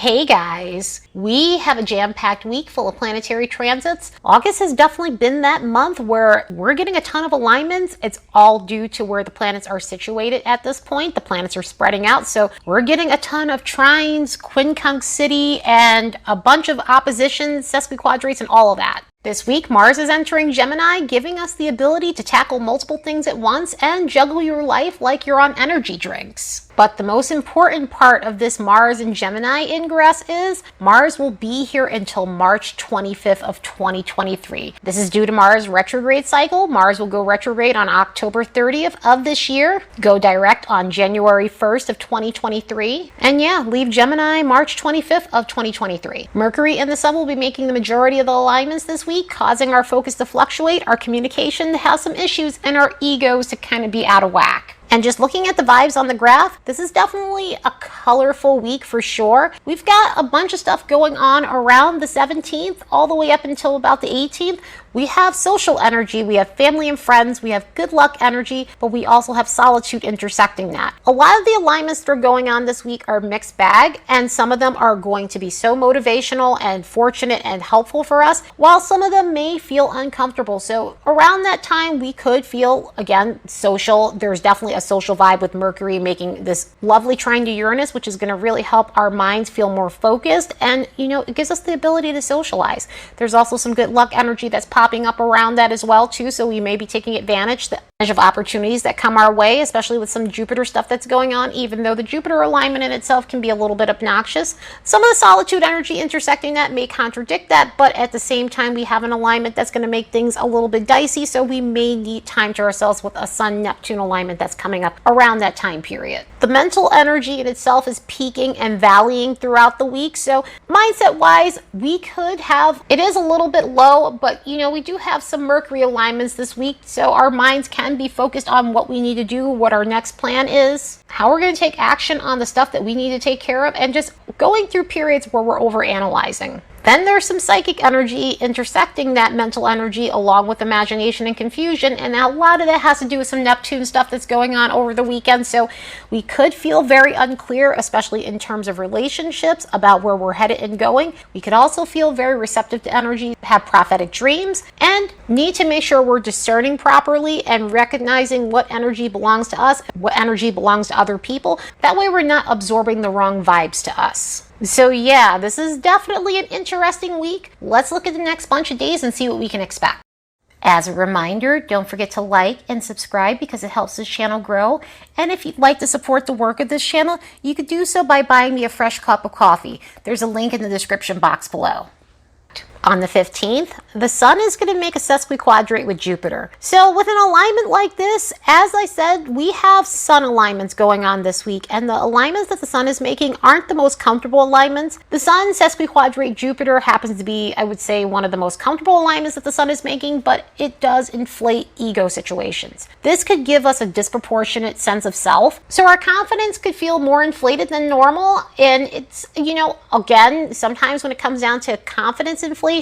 Hey guys, we have a jam-packed week full of planetary transits. August has definitely been that month where we're getting a ton of alignments. It's all due to where the planets are situated at this point. The planets are spreading out, so we're getting a ton of trines, quincunx city, and a bunch of oppositions, sesquiquadrates, and all of that. This week, Mars is entering Gemini, giving us the ability to tackle multiple things at once and juggle your life like you're on energy drinks. But the most important part of this Mars and Gemini ingress is Mars will be here until March 25th of 2023. This is due to Mars retrograde cycle. Mars will go retrograde on October 30th of this year, go direct on January 1st of 2023, and leave Gemini March 25th of 2023. Mercury and the Sun will be making the majority of the alignments this week, causing our focus to fluctuate, our communication to have some issues, and our egos to kind of be out of whack. And just looking at the vibes on the graph, this is definitely a colorful week for sure. We've got a bunch of stuff going on around the 17th all the way up until about the 18th. We have social energy, we have family and friends, we have good luck energy, but we also have solitude intersecting that. A lot of the alignments that are going on this week are mixed bag, and some of them are going to be so motivational and fortunate and helpful for us, while some of them may feel uncomfortable. So around that time, we could feel, again, social. There's definitely a social vibe with Mercury making this lovely trine to Uranus, which is going to really help our minds feel more focused, and it gives us the ability to socialize. There's also some good luck energy that's popping up around that as well too, so we may be taking advantage of opportunities that come our way, especially with some Jupiter stuff that's going on, even though the Jupiter alignment in itself can be a little bit obnoxious. Some of the solitude energy intersecting that may contradict that, but at the same time we have an alignment that's going to make things a little bit dicey, so we may need time to ourselves with a Sun-Neptune alignment that's coming up around that time period. The mental energy in itself is peaking and valleying throughout the week, so mindset wise we could have, it is a little bit low, but we do have some Mercury alignments this week, so our minds can be focused on what we need to do, what our next plan is, how we're going to take action on the stuff that we need to take care of, and just going through periods where we're overanalyzing. Then there's some psychic energy intersecting that mental energy along with imagination and confusion, and a lot of that has to do with some Neptune stuff that's going on over the weekend, so we could feel very unclear, especially in terms of relationships, about where we're headed and going. We could also feel very receptive to energy, have prophetic dreams, and need to make sure we're discerning properly and recognizing what energy belongs to us, what energy belongs to other people. That way we're not absorbing the wrong vibes to us. So this is definitely an interesting week. Let's look at the next bunch of days and see what we can expect. As a reminder, don't forget to like and subscribe because it helps this channel grow. And if you'd like to support the work of this channel, you could do so by buying me a fresh cup of coffee. There's a link in the description box below. On the 15th, the Sun is going to make a sesquiquadrate with Jupiter. So with an alignment like this, as I said, we have Sun alignments going on this week, and the alignments that the Sun is making aren't the most comfortable alignments. The Sun sesquiquadrate Jupiter happens to be, I would say, one of the most comfortable alignments that the Sun is making, but it does inflate ego situations. This could give us a disproportionate sense of self, so our confidence could feel more inflated than normal, and it's, again, sometimes when it comes down to confidence inflation,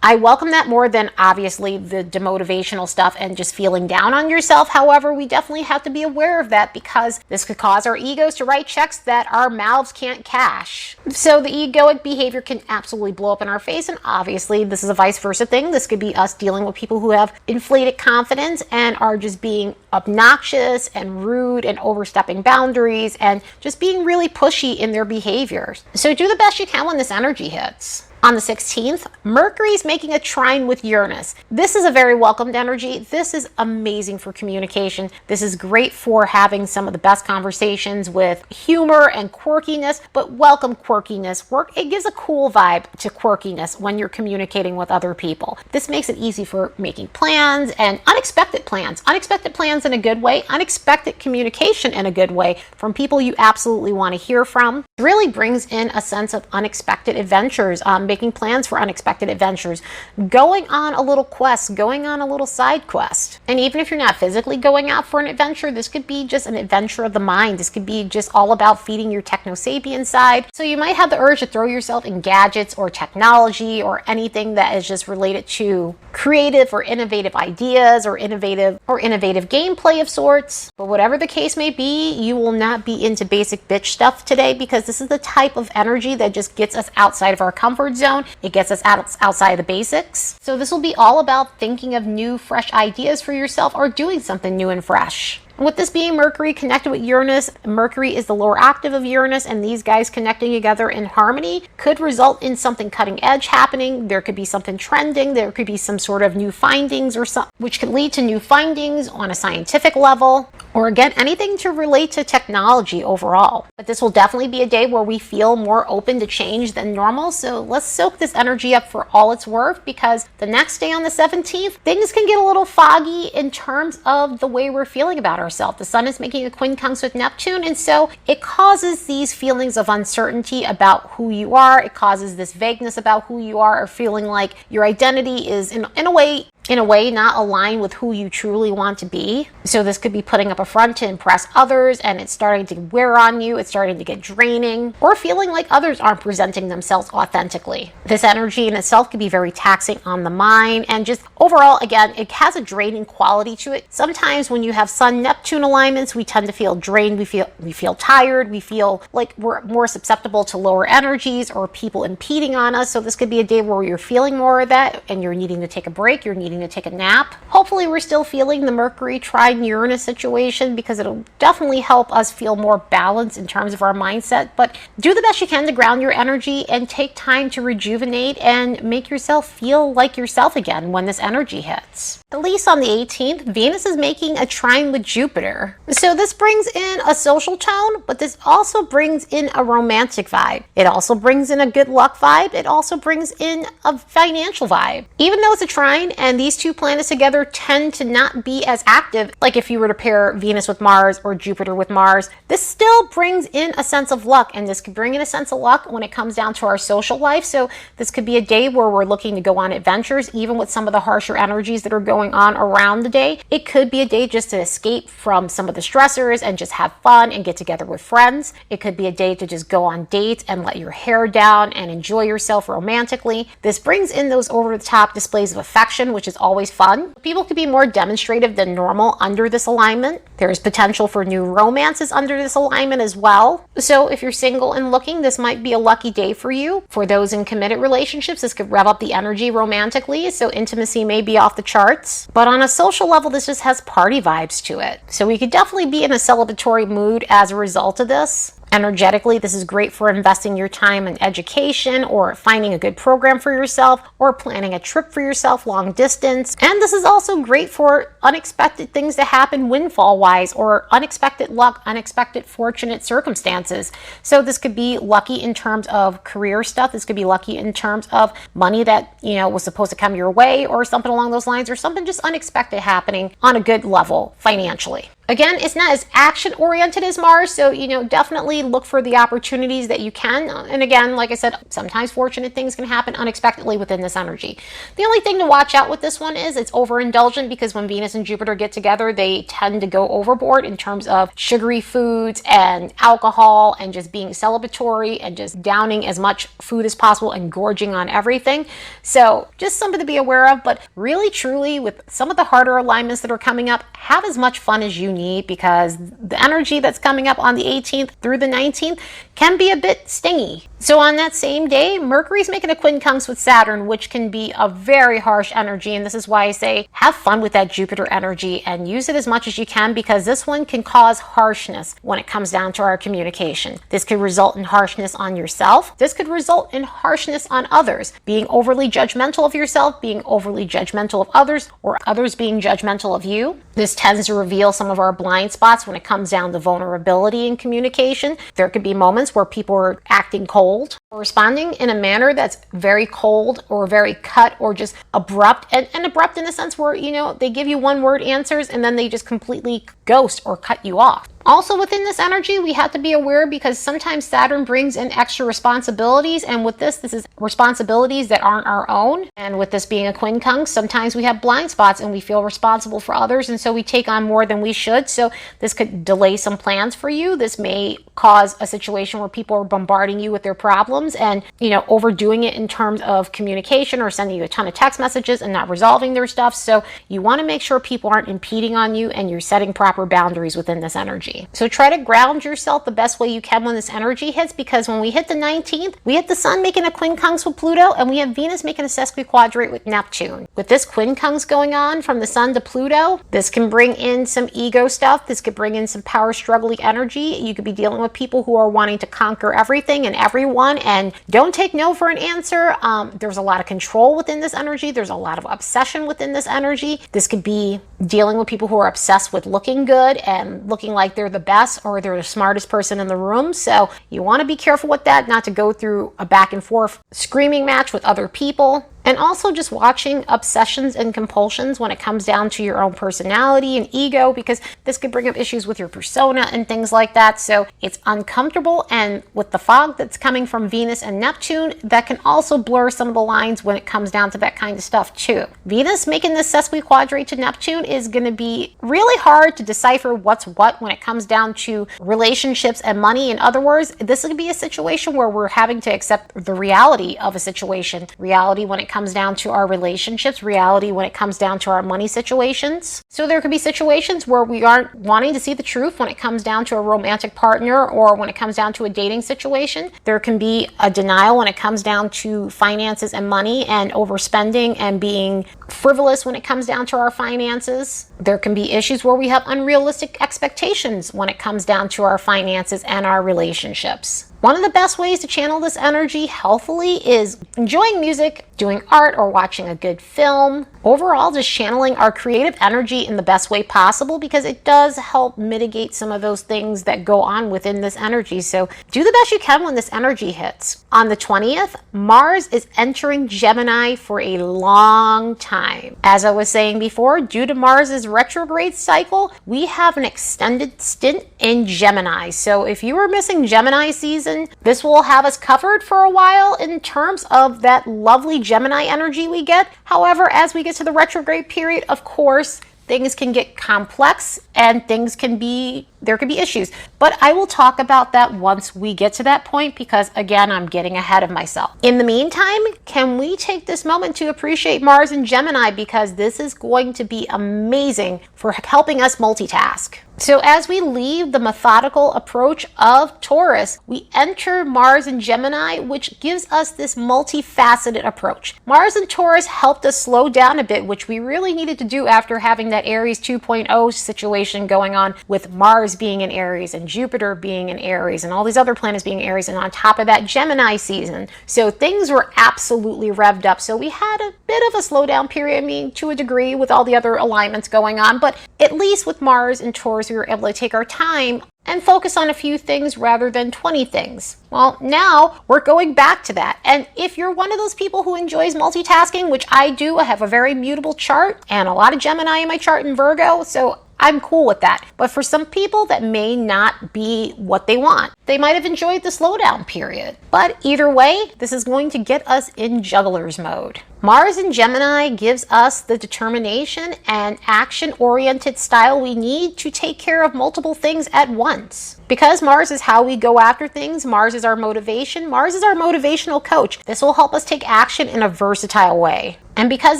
I welcome that more than obviously the demotivational stuff and just feeling down on yourself. However, we definitely have to be aware of that because this could cause our egos to write checks that our mouths can't cash. So the egoic behavior can absolutely blow up in our face, and obviously this is a vice versa thing. This could be us dealing with people who have inflated confidence and are just being obnoxious and rude and overstepping boundaries and just being really pushy in their behaviors. So do the best you can when this energy hits. On the 16th, Mercury is making a trine with Uranus. This is a very welcomed energy. This is amazing for communication. This is great for having some of the best conversations with humor and quirkiness, but welcome quirkiness. It gives a cool vibe to quirkiness when you're communicating with other people. This makes it easy for making plans and unexpected plans. Unexpected plans in a good way, unexpected communication in a good way from people you absolutely want to hear from. It really brings in a sense of unexpected adventures. making plans for unexpected adventures, going on a little quest, going on a little side quest. And even if you're not physically going out for an adventure, this could be just an adventure of the mind. This could be just all about feeding your techno-sapien side. So you might have the urge to throw yourself in gadgets or technology or anything that is just related to creative or innovative ideas or innovative gameplay of sorts. But whatever the case may be, you will not be into basic bitch stuff today, because this is the type of energy that just gets us outside of our comfort zone. It gets us outside of the basics. So this will be all about thinking of new, fresh ideas for yourself or doing something new and fresh. With this being Mercury connected with Uranus, Mercury is the lower octave of Uranus, and these guys connecting together in harmony could result in something cutting edge happening. There could be something trending. There could be some sort of new findings or something, which could lead to new findings on a scientific level, or again, anything to relate to technology overall. But this will definitely be a day where we feel more open to change than normal. So let's soak this energy up for all it's worth, because the next day on the 17th, things can get a little foggy in terms of the way we're feeling about ourselves. The sun is making a quincunx with Neptune, and so it causes these feelings of uncertainty about who you are. It causes this vagueness about who you are, or feeling like your identity is in a way not aligned with who you truly want to be. So this could be putting up a front to impress others, and it's starting to wear on you. It's starting to get draining, or feeling like others aren't presenting themselves authentically. This energy in itself can be very taxing on the mind, and just overall, again, it has a draining quality to it. Sometimes when you have Sun-Neptune alignments, we tend to feel drained. We feel tired. We feel like we're more susceptible to lower energies or people impeding on us. So this could be a day where you're feeling more of that, and you're needing to take a break. You're needing to take a nap. Hopefully we're still feeling the Mercury Trine Uranus situation, because it'll definitely help us feel more balanced in terms of our mindset. But do the best you can to ground your energy and take time to rejuvenate and make yourself feel like yourself again when this energy hits. At least on the 18th, Venus is making a trine with Jupiter. So this brings in a social tone, but this also brings in a romantic vibe. It also brings in a good luck vibe. It also brings in a financial vibe. Even though it's a trine and these two planets together tend to not be as active, like if you were to pair Venus with Mars or Jupiter with Mars, this still brings in a sense of luck, and this could bring in a sense of luck when it comes down to our social life. So this could be a day where we're looking to go on adventures, even with some of the harsher energies that are going on around the day. It could be a day just to escape from some of the stressors and just have fun and get together with friends. It could be a day to just go on dates and let your hair down and enjoy yourself romantically. This brings in those over-the-top displays of affection, which is always fun. People could be more demonstrative than normal under this alignment. There's potential for new romances under this alignment as well. So if you're single and looking, this might be a lucky day for you. For those in committed relationships, this could rev up the energy romantically, so intimacy may be off the charts. But on a social level, this just has party vibes to it. So we could definitely be in a celebratory mood as a result of this. Energetically, this is great for investing your time in education, or finding a good program for yourself, or planning a trip for yourself long distance. And this is also great for unexpected things to happen windfall wise, or unexpected luck, unexpected fortunate circumstances. So this could be lucky in terms of career stuff. This could be lucky in terms of money that, was supposed to come your way, or something along those lines, or something just unexpected happening on a good level financially. Again, it's not as action-oriented as Mars, so, definitely look for the opportunities that you can. And again, like I said, sometimes fortunate things can happen unexpectedly within this energy. The only thing to watch out with this one is it's overindulgent, because when Venus and Jupiter get together, they tend to go overboard in terms of sugary foods and alcohol and just being celebratory and just downing as much food as possible and gorging on everything. So just something to be aware of, but really, truly, with some of the harder alignments that are coming up, have as much fun as you need, because the energy that's coming up on the 18th through the 19th can be a bit stingy. So on that same day, Mercury's making a quincunx with Saturn, which can be a very harsh energy. And this is why I say have fun with that Jupiter energy and use it as much as you can, because this one can cause harshness when it comes down to our communication. This could result in harshness on yourself. This could result in harshness on others, being overly judgmental of yourself, being overly judgmental of others, or others being judgmental of you. This tends to reveal some of our blind spots when it comes down to vulnerability in communication. There could be moments where people are acting cold, or responding in a manner that's very cold or very cut or just abrupt, and abrupt in the sense where, they give you one word answers and then they just completely ghost or cut you off. Also within this energy, we have to be aware because sometimes Saturn brings in extra responsibilities. And with this is responsibilities that aren't our own. And with this being a quincunx, sometimes we have blind spots and we feel responsible for others. And so we take on more than we should. So this could delay some plans for you. This may cause a situation where people are bombarding you with their problems and, overdoing it in terms of communication or sending you a ton of text messages and not resolving their stuff. So you want to make sure people aren't impeding on you and you're setting proper boundaries within this energy. So try to ground yourself the best way you can when this energy hits, because when we hit the 19th, we hit the sun making a quincunx with Pluto and we have Venus making a sesquiquadrate with Neptune. With this quincunx going on from the sun to Pluto, this can bring in some ego stuff. This could bring in some power struggling energy. You could be dealing with people who are wanting to conquer everything and everyone and don't take no for an answer. There's a lot of control within this energy. There's a lot of obsession within this energy. This could be dealing with people who are obsessed with looking good and looking like they're the best or they're the smartest person in the room. So you want to be careful with that, not to go through a back and forth screaming match with other people. And also just watching obsessions and compulsions when it comes down to your own personality and ego, because this could bring up issues with your persona and things like that. So it's uncomfortable. And with the fog that's coming from Venus and Neptune, that can also blur some of the lines when it comes down to that kind of stuff too. Venus making this sesquiquadrate to Neptune is going to be really hard to decipher what's what when it comes down to relationships and money. In other words, this could be a situation where we're having to accept the reality of a situation, reality when it comes down to our relationships, reality when it comes down to our money situations. So there could be situations where we aren't wanting to see the truth when it comes down to a romantic partner or when it comes down to a dating situation. There can be a denial when it comes down to finances and money and overspending and being frivolous when it comes down to our finances. There can be issues where we have unrealistic expectations when it comes down to our finances and our relationships. One of the best ways to channel this energy healthily is enjoying music, doing art, or watching a good film. Overall, just channeling our creative energy in the best way possible, because it does help mitigate some of those things that go on within this energy. So do the best you can when this energy hits. On the 20th, Mars is entering Gemini for a long time. As I was saying before, due to Mars's retrograde cycle, we have an extended stint in Gemini. So if you were missing Gemini season, this will have us covered for a while in terms of that lovely Gemini energy we get. However, as we get to the retrograde period, of course, things can get complex and there could be issues. But I will talk about that once we get to that point, because again, I'm getting ahead of myself. In the meantime, can we take this moment to appreciate Mars and Gemini, because this is going to be amazing for helping us multitask. So as we leave the methodical approach of Taurus, we enter Mars and Gemini, which gives us this multifaceted approach. Mars and Taurus helped us slow down a bit, which we really needed to do after having that Aries 2.0 situation going on with Mars being in Aries and Jupiter being in Aries and all these other planets being in Aries, and on top of that Gemini season. So things were absolutely revved up. So we had a bit of a slowdown period, I mean, to a degree with all the other alignments going on, but at least with Mars and Taurus, we were able to take our time and focus on a few things rather than 20 things. Well, now we're going back to that. And if you're one of those people who enjoys multitasking, which I do, I have a very mutable chart and a lot of Gemini in my chart in Virgo, so I'm cool with that. But for some people, that may not be what they want. They might have enjoyed the slowdown period. But either way, this is going to get us in juggler's mode. Mars in Gemini gives us the determination and action-oriented style we need to take care of multiple things at once. Because Mars is how we go after things, Mars is our motivation, Mars is our motivational coach. This will help us take action in a versatile way. And because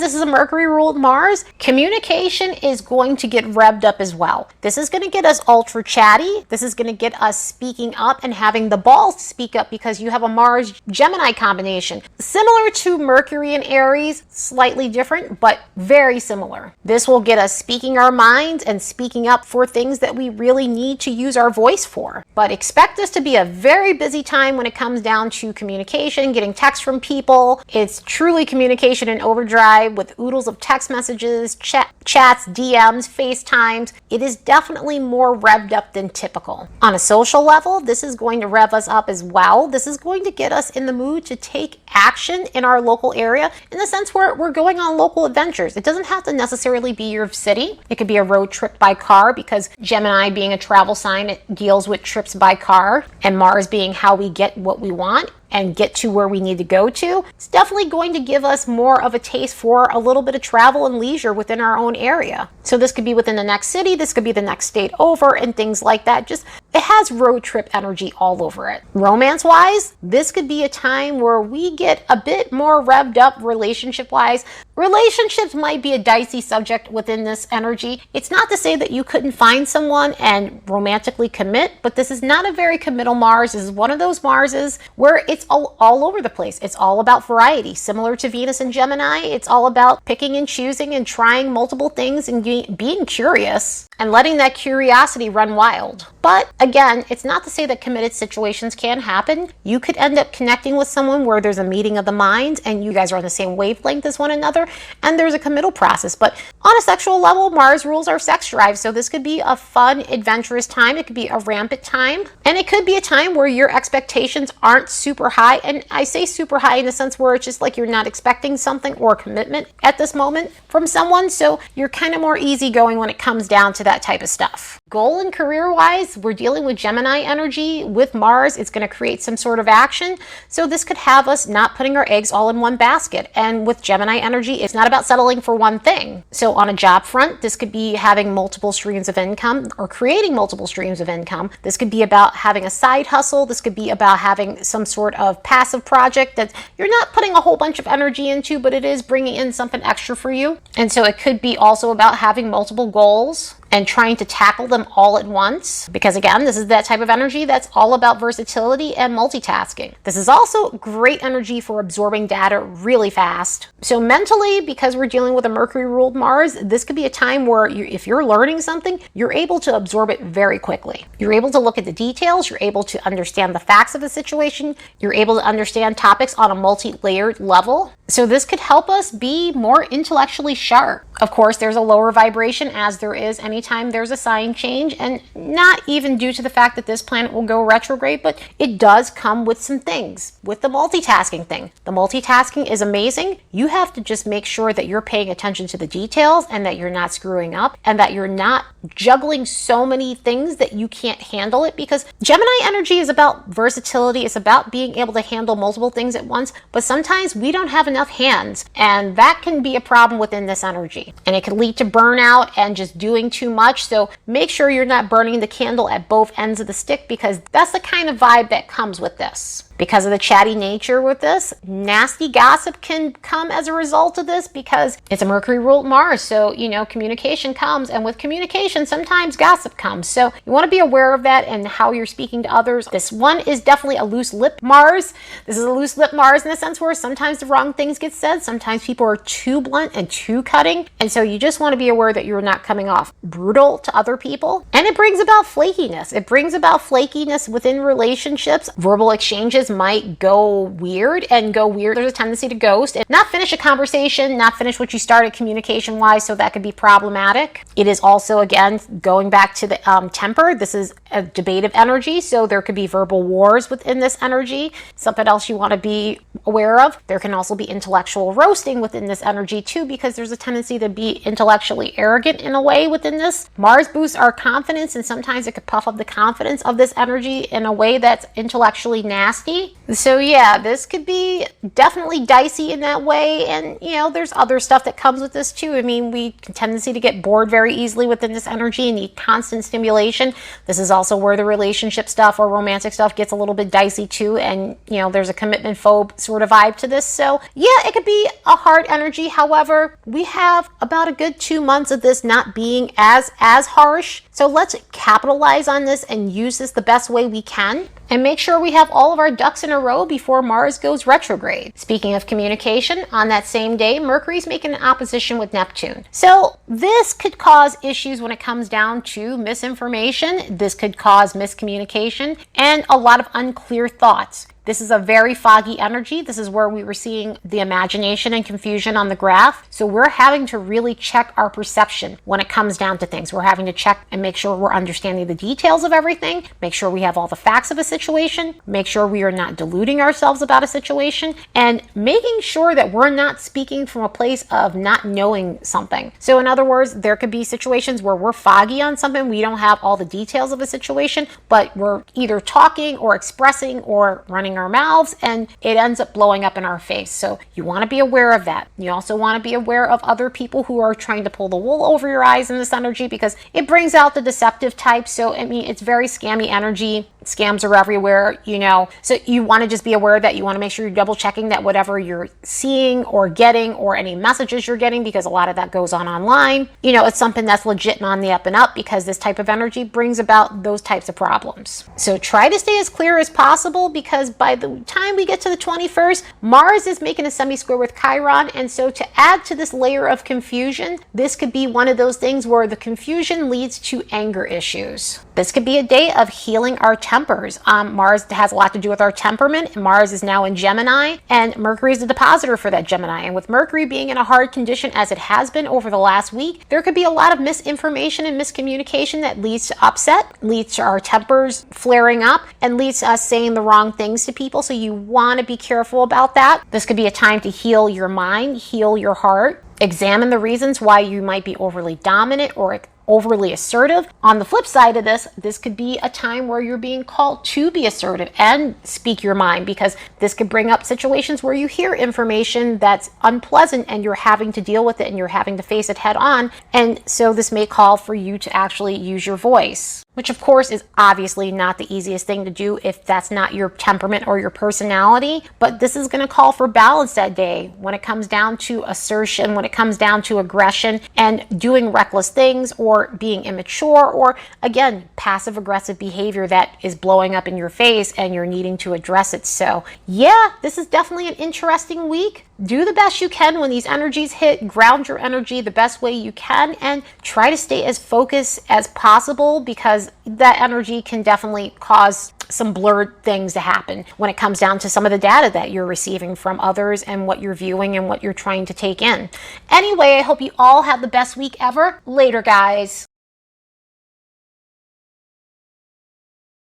this is a Mercury-ruled Mars, communication is going to get revved up as well. This is going to get us ultra chatty. This is going to get us speaking up and having the balls to speak up, because you have a Mars-Gemini combination. Similar to Mercury and Aries, slightly different, but very similar. This will get us speaking our minds and speaking up for things that we really need to use our voice for. for. But expect this to be a very busy time when it comes down to communication, getting texts from people. It's truly communication in overdrive with oodles of text messages, chats, DMs, FaceTimes. It is definitely more revved up than typical. On a social level, this is going to rev us up as well. This is going to get us in the mood to take action in our local area in the sense where we're going on local adventures. It doesn't have to necessarily be your city. It could be a road trip by car, because Gemini being a travel sign, it deals with trips by car, and Mars being how we get what we want and get to where we need to go to. It's definitely going to give us more of a taste for a little bit of travel and leisure within our own area. So this could be within the next city, this could be the next state over, and things like that. Just, it has road trip energy all over it. Romance-wise, this could be a time where we get a bit more revved up relationship-wise. Relationships might be a dicey subject within this energy. It's not to say that you couldn't find someone and romantically commit, but this is not a very committal Mars. This is one of those Marses where it's all over the place. It's all about variety. Similar to Venus and Gemini, it's all about picking and choosing and trying multiple things and being curious and letting that curiosity run wild. But again, it's not to say that committed situations can happen. You could end up connecting with someone where there's a meeting of the minds and you guys are on the same wavelength as one another, and there's a committal process. But on a sexual level, Mars rules our sex drive. So this could be a fun, adventurous time. It could be a rampant time. And it could be a time where your expectations aren't super high. And I say super high in the sense where it's just like you're not expecting something or commitment at this moment from someone. So you're kind of more easygoing when it comes down to that type of stuff. Goal and career-wise, we're dealing with Gemini energy. With Mars, it's going to create some sort of action. So this could have us not putting our eggs all in one basket. And with Gemini energy, it's not about settling for one thing. So on a job front, this could be having multiple streams of income or creating multiple streams of income. This could be about having a side hustle. This could be about having some sort of passive project that you're not putting a whole bunch of energy into, but it is bringing in something extra for you. And so it could be also about having multiple goals and trying to tackle them all at once. Because again, this is that type of energy that's all about versatility and multitasking. This is also great energy for absorbing data really fast. So mentally, because we're dealing with a Mercury-ruled Mars, this could be a time where if you're learning something, you're able to absorb it very quickly. You're able to look at the details, you're able to understand the facts of the situation, you're able to understand topics on a multi-layered level. So this could help us be more intellectually sharp. Of course, there's a lower vibration, as there is anytime there's a sign change, and not even due to the fact that this planet will go retrograde, but it does come with some things. With the multitasking thing. The multitasking is amazing. You have to just make sure that you're paying attention to the details and that you're not screwing up and that you're not juggling so many things that you can't handle it, because Gemini energy is about versatility. It's about being able to handle multiple things at once, but sometimes we don't have enough hands, and that can be a problem within this energy. And it can lead to burnout and just doing too much. So make sure you're not burning the candle at both ends of the stick, because that's the kind of vibe that comes with this. Because of the chatty nature with this, nasty gossip can come as a result of this, because it's a Mercury-ruled Mars. So, communication comes, and with communication, sometimes gossip comes. So you want to be aware of that and how you're speaking to others. This one is definitely a loose-lipped Mars. This is a loose-lipped Mars in the sense where sometimes the wrong things get said. Sometimes people are too blunt and too cutting. And so you just want to be aware that you're not coming off brutal to other people. And it brings about flakiness. It brings about flakiness within relationships. Verbal exchanges might go weird. There's a tendency to ghost and not finish a conversation, not finish what you started communication wise. So that could be problematic. It is also, again, going back to the temper. This is a debative energy. So there could be verbal wars within this energy. Something else you want to be aware of. There can also be intellectual roasting within this energy too, because there's a tendency to be intellectually arrogant in a way within this. Mars boosts our confidence, and sometimes it could puff up the confidence of this energy in a way that's intellectually nasty. So yeah, this could be definitely dicey in that way. And there's other stuff that comes with this too. I mean, we can tendency to get bored very easily within this energy and need constant stimulation. This is also where the relationship stuff or romantic stuff gets a little bit dicey too. And there's a commitment phobe sort of vibe to this. So yeah, it could be a hard energy. However, we have about a good 2 months of this not being as harsh. So let's capitalize on this and use this the best way we can. and make sure we have all of our ducks in a row before Mars goes retrograde. Speaking of communication, on that same day, Mercury's making an opposition with Neptune. So this could cause issues when it comes down to misinformation. This could cause miscommunication and a lot of unclear thoughts. This is a very foggy energy. This is where we were seeing the imagination and confusion on the graph. So we're having to really check our perception when it comes down to things. We're having to check and make sure we're understanding the details of everything, make sure we have all the facts of a situation, make sure we are not deluding ourselves about a situation, and making sure that we're not speaking from a place of not knowing something. So in other words, there could be situations where we're foggy on something, we don't have all the details of a situation, but we're either talking or expressing or running our mouths, and it ends up blowing up in our face. So you want to be aware of that. You also want to be aware of other people who are trying to pull the wool over your eyes in this energy, because it brings out the deceptive type. So I mean, it's very scammy energy. Scams are everywhere, you know. So you want to just be aware that you want to make sure you're double checking that whatever you're seeing or getting, or any messages you're getting, because a lot of that goes on online, you know, it's something that's legit and on the up and up, because this type of energy brings about those types of problems. So try to stay as clear as possible, because by the time we get to the 21st, Mars is making a semi-square with Chiron, and so to add to this layer of confusion, this could be one of those things where the confusion leads to anger issues. This could be a day of healing our tempers. Mars has a lot to do with our temperament. Mars is now in Gemini, and Mercury is the depositor for that Gemini. And with Mercury being in a hard condition as it has been over the last week, there could be a lot of misinformation and miscommunication that leads to upset, leads to our tempers flaring up, and leads to us saying the wrong things to people. So you want to be careful about that. This could be a time to heal your mind, heal your heart, examine the reasons why you might be overly dominant or overly assertive. On the flip side of this could be a time where you're being called to be assertive and speak your mind, because this could bring up situations where you hear information that's unpleasant and you're having to deal with it and you're having to face it head on. And so this may call for you to actually use your voice, which of course is obviously not the easiest thing to do if that's not your temperament or your personality. But this is going to call for balance that day when it comes down to assertion, when it comes down to aggression and doing reckless things, or being immature, or again, passive aggressive behavior that is blowing up in your face and you're needing to address it. So yeah, this is definitely an interesting week. Do the best you can when these energies hit. Ground your energy the best way you can, and try to stay as focused as possible, because that energy can definitely cause some blurred things to happen when it comes down to some of the data that you're receiving from others and what you're viewing and what you're trying to take in. Anyway, I hope you all have the best week ever. Later, guys.